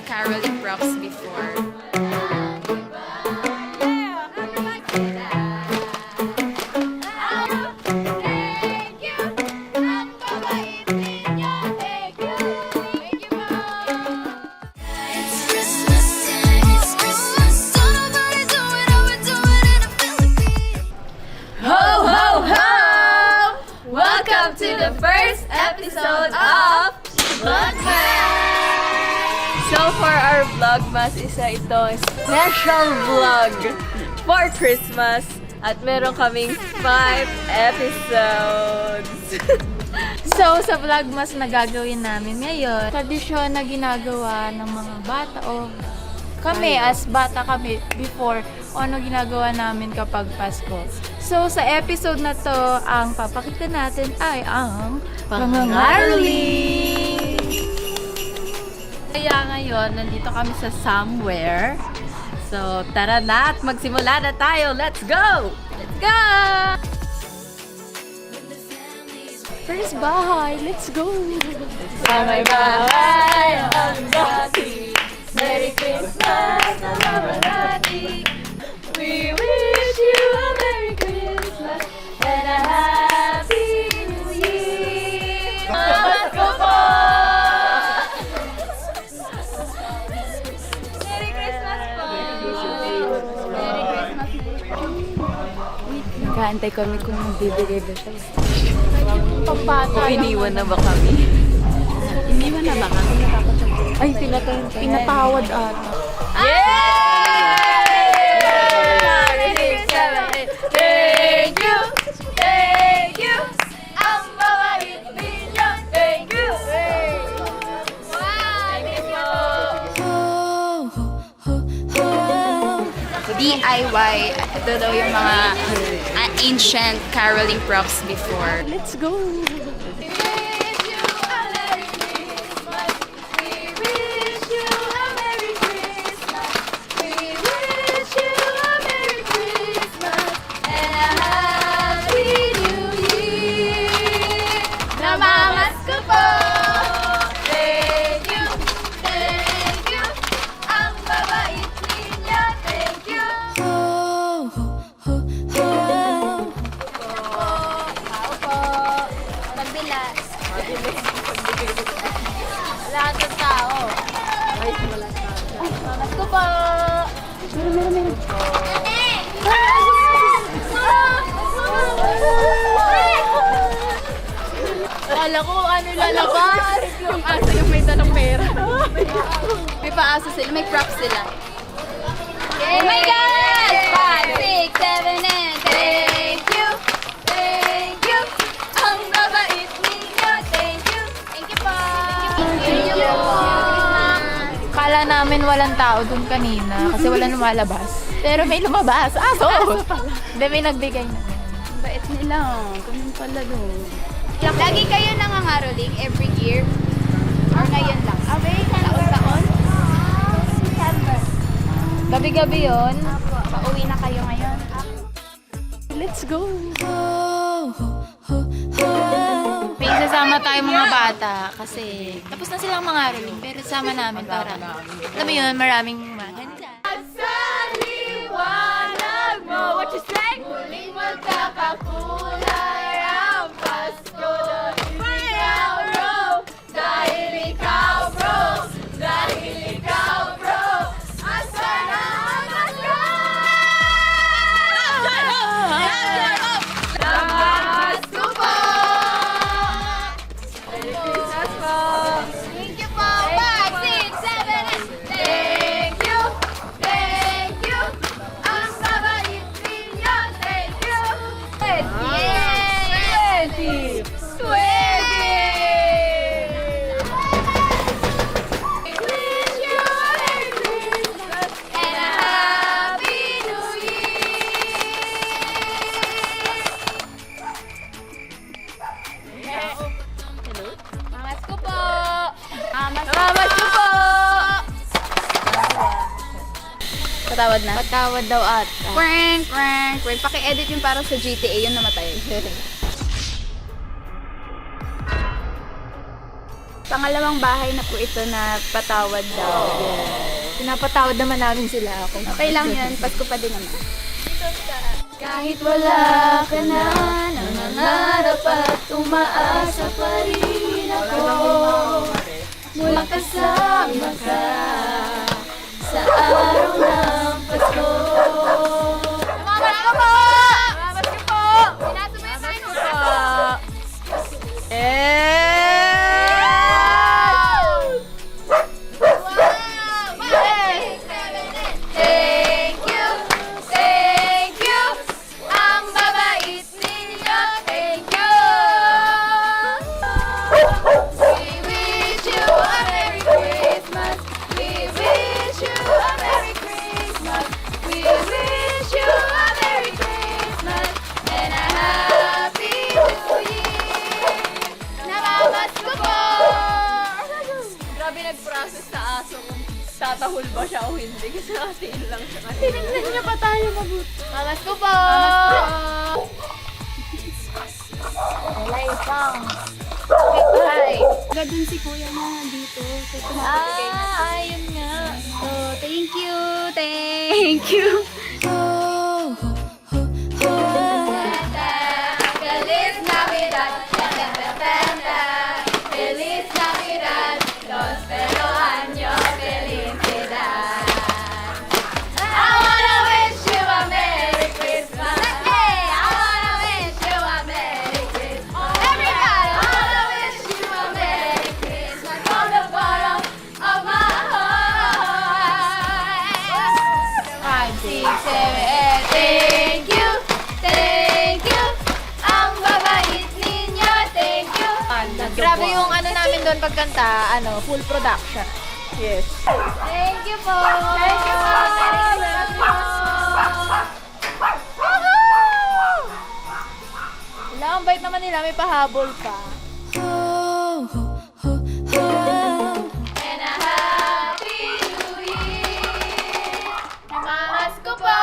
Caroling props before. Welcome to the first episode of Vlogmas! So for our Vlogmas, ito special vlog for Christmas at meron kaming 5 episodes. So, sa Vlogmas na gagawin namin ngayon, tradisyon na ginagawa ng mga bata o kami as bata kami before o ano ginagawa namin kapag Pasko. So, sa episode na to, ang papakita natin ay ang pangangaroling! Kaya ngayon, nandito kami sa somewhere. So, tara na at magsimula na tayo! Let's go! Let's go! First bahay, let's go! Sa may bahay ang dati, Merry Christmas na naman. We wish you a Merry Christmas and a Happy New Year. Salamat ko po! Merry Christmas po! Merry Christmas po! Nag-aantay kami kung magbibigay ba siya. Pagbata O iniwan na ba kami? Iniwan na ba kami? Ay, pinatawad ata. Thank you! Thank you! Ang mabait ninyo! Thank you! DIY. Ito daw yung mga ancient caroling props before. Let's go! Lahat ng tao. Ay, wala tao. Mamas ko po! Kala ko ano lalabas. Yung aso yung may dalang pera. May paasa sila, may props sila. Oh my God! 5, 6, 7, and thank you! Thank you! Ang babait ninyo! Thank you! Thank you po! Thank you po! Kala namin walang tao dun kanina kasi wala lumalabas. Pero may lumabas. Aso! Hindi, may nagbigay na. Bait nila. Ganun pala doon. Lagi kayo nangangaroling every year? Or ngayon lang? Taon-taon? September. Gabi-gabi yon. Pauwi na kayo ngayon? Let's go! May sasama tayo mga bata kasi tapos na silang mga aroling pero sama namin para alam mo yun, maraming mahanda. Sa liwanag mo, what you say? Muling magkakakulay ang Pasko. Ikaw, bro, dahil ikaw, bro, dahil ikaw, bro, asa na ang Pasko? Pasko po! Merry Christmas po! Thank you po! 5, 6, 7, 8! Thank you! Thank you! Ang babait ninyo! Thank you! 20! 20! Wish you a Merry Christmas and a Happy New Year! Mamas ko po! Mamas ko po! Patawad na. Patawad daw ata. Prank, prank, prank. Paki-edit yung para sa GTA, yun namatay. Pangalawang bahay na po ito na patawad daw. Pinapatawad naman namin sila. Okay lang yun, Pasko pa din naman. Kahit wala ka na, nangangarap at umaasa pa rin ako. Mula kasama ka sa araw ng Pasko. Pasko po! Pasko po! Sinasubaybayan ko po! Thank you, thank you. Ang babait ninyo, thank you. We wish you a Merry Christmas. We wish you a Merry Christmas. We wish you a Merry Christmas and a Happy New Year. Nakamasko po! Grabe nag-process sa aso kung tatahol ba siya o hindi kasi nakatiin lang siya. Tinignan niya pa tayo mabuti. Namasko po! Alay pang. Hi! Gadun si kuya na dito. So, tumapagay na. Ayun nga. So, thank you! Thank you! Feliz Navidad! Feliz Navidad! Prospero año, felicidad! I wanna wish you a Merry Christmas! Hey! I wanna wish you a Merry Christmas! Everybody! I wanna wish you a Merry Christmas from the bottom of my heart! 5, 6, 7, 8 Thank you! Thank you! Ang babait ninyo! Thank you! Grabe yung ano namin doon pagkanta, full production. Yes. Thank you po! Thank you po! Merry Christmas! Wala, ang bait naman nila, may pahabol pa. And a Happy New Year! Namasko po!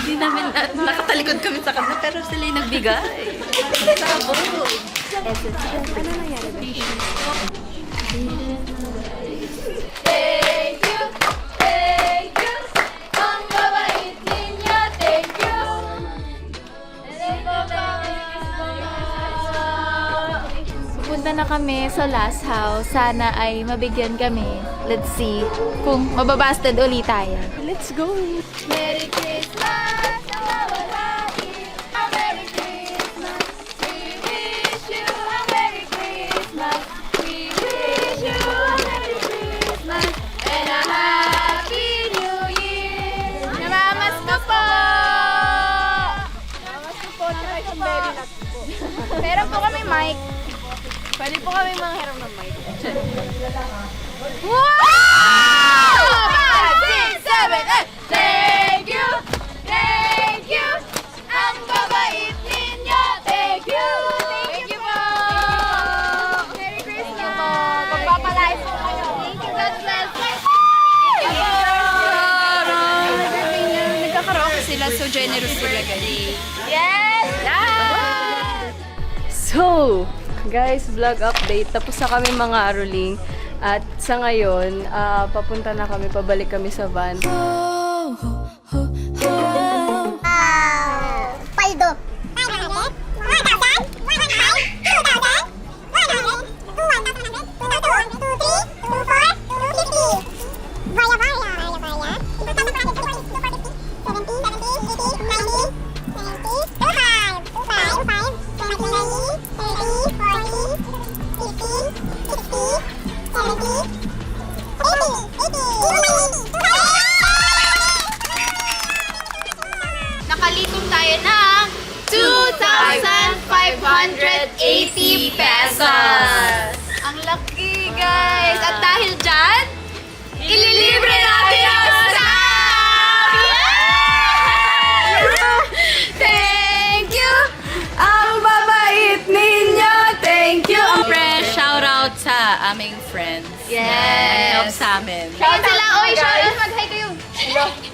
Hindi namin nakatalikod kami sa kanila pero sila yung nagbigay. Sabog. Thank you! Thank you! Ang babait ninyo! Thank you! Thank you! Pupunta na kami sa last house. Sana ay mabigyan kami. Let's see kung mababasted ulit tayo. Let's go! Merry Christmas! Nawawalhati! A Merry Christmas! We wish you a Merry Christmas! We wish you a Merry Christmas! And a Happy New Year! Namamasko po! Namasko po, tsaka isang berry nut po. Meron po kami mic. Pwede po kami manghiram ng mic. Wow! 5, 6, 7, 8! Thank you! Thank you! Ang babait ninyo! Thank you! Thank you po! Merry Christmas! Pagpapalais po kayo! Thank you! God bless! Thank you po! Nagkakaraoke sila, so generous sila guys. Yes! So, guys, vlog update. Tapos na kami mga aruling. At sa ngayon, papunta na kami, pabalik kami sa van. Paldo. 2,580 pesos. Ang laki, guys. At dahil dyan, ililibre natin ang staff! Thank you! Ang babait ninyo! Thank you! Fresh shoutout sa aming friends. Yes. Help sa amin. Shout sila. Oy, shout out. Mag-hi kayo.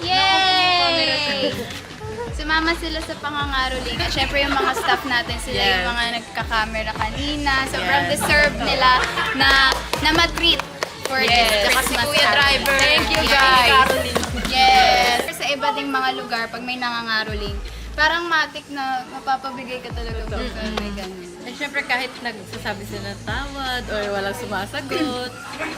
Yay! Sa Sumama sila sa pangangaroling. At syempre yung mga staff natin, sila yung Yes. mga nagka-camera kanina. Sobrang deserve nila na ma-treat for this Christmas Kuya time. Driver. Thank you, guys. Yes. Sa iba ding mga lugar, pag may nangangaroling, parang matik na mapapabigay ka talaga pag may ganun. At syempre kahit nagsasabi sila ng tawad or walang sumasagot,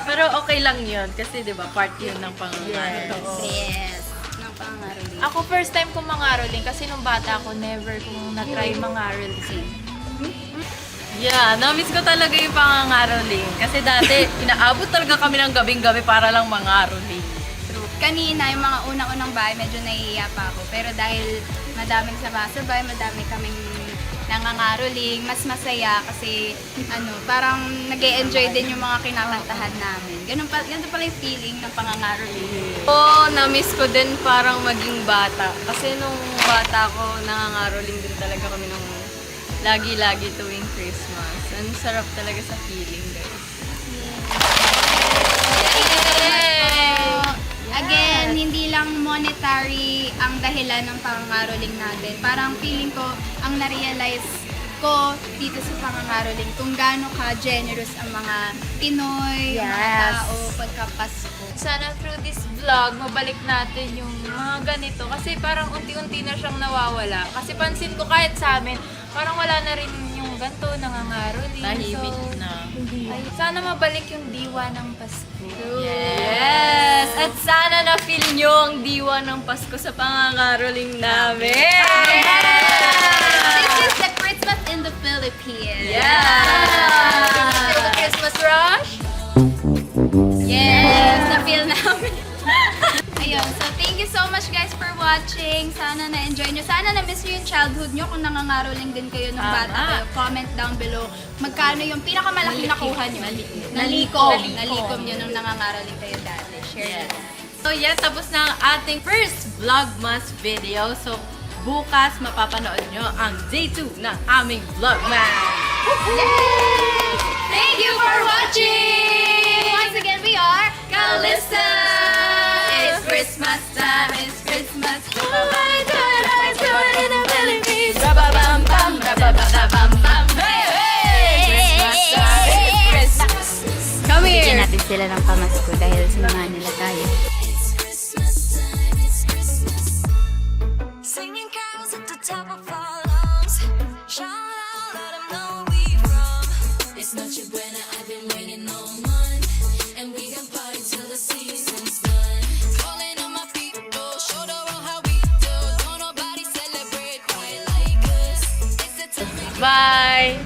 pero okay lang yun kasi di ba part yun ng pangangaroling. Yes. Ng pangangaroling. Ako first time ko mangaroling kasi nung bata ako, never kong na-try mangaroling. Yeah, na-miss ko talaga yung pangangaroling kasi dati inaabot talaga kami ng gabing-gabi para lang mangaroling. Kanina, yung mga unang-unang bahay, medyo nahihiya pa ako. Pero dahil madaming sabay, madami kaming nangangaroling, mas masaya kasi parang nag-e-enjoy din yung mga kinakantahan namin. Ganun pala yung feeling ng pangangaroling. Oo, na-miss ko din parang maging bata. Kasi nung bata ko, nangangaroling din talaga kami nung lagi-lagi tuwing Christmas. Ang sarap talaga sa feeling, guys. Again, hindi lang monetary ang dahilan ng pangangaroling natin. Parang feeling ko, ang na-realize ko dito sa pangangaroling kung gaano ka-generous ang mga Pinoy, mga tao pagka-Pasko. Sana through this vlog, mabalik natin yung mga ganito. Kasi parang unti-unti na siyang nawawala. Kasi pansin ko kahit sa amin, parang wala na rin yung ganito, nangangaroling. Tahimik So, na. ay, sana mabalik yung diwa ng Pasko. Yes! At sana na-feel nyo ang diwa ng Pasko sa pangangaroling namin! This is the Christmas in the Philippines. Yeah! Feel the Christmas rush? Yes, na-feel namin. Ayun, so thank you so much guys for watching. Sana na-enjoy nyo. Sana na-miss nyo yung childhood nyo kung nangangaroling din kayo nung bata kayo. Comment down below magkano yung pinakamalaki nakuha nyo. Nalikom nyo nung nangangaroling kayo dati. Share nyo. So yeah, tapos na ang ating first Vlogmas video. So bukas mapapanood nyo ang day 2 ng aming Vlogmas. Yay! Thank you for watching! Once again, we are Calista! It's Christmas time, it's Christmas time. Oh my God, I'm going in the Philippines. Ra-ba-bam-bam, ra-ba-ba-da-bam-bam. Hey, hey! Christmas time, it's Christmas. Come here! Bigyan natin sila ng pamasko dahil sinamahan nila tayo. Singing carols at the top of our lungs. Shout out, let 'em know where we from. It's Noche Buena, I've been waiting all month. And we can party till the season's done. Calling on my people, show the world how we do. Don't nobody celebrate quite like us. It's the time. Bye!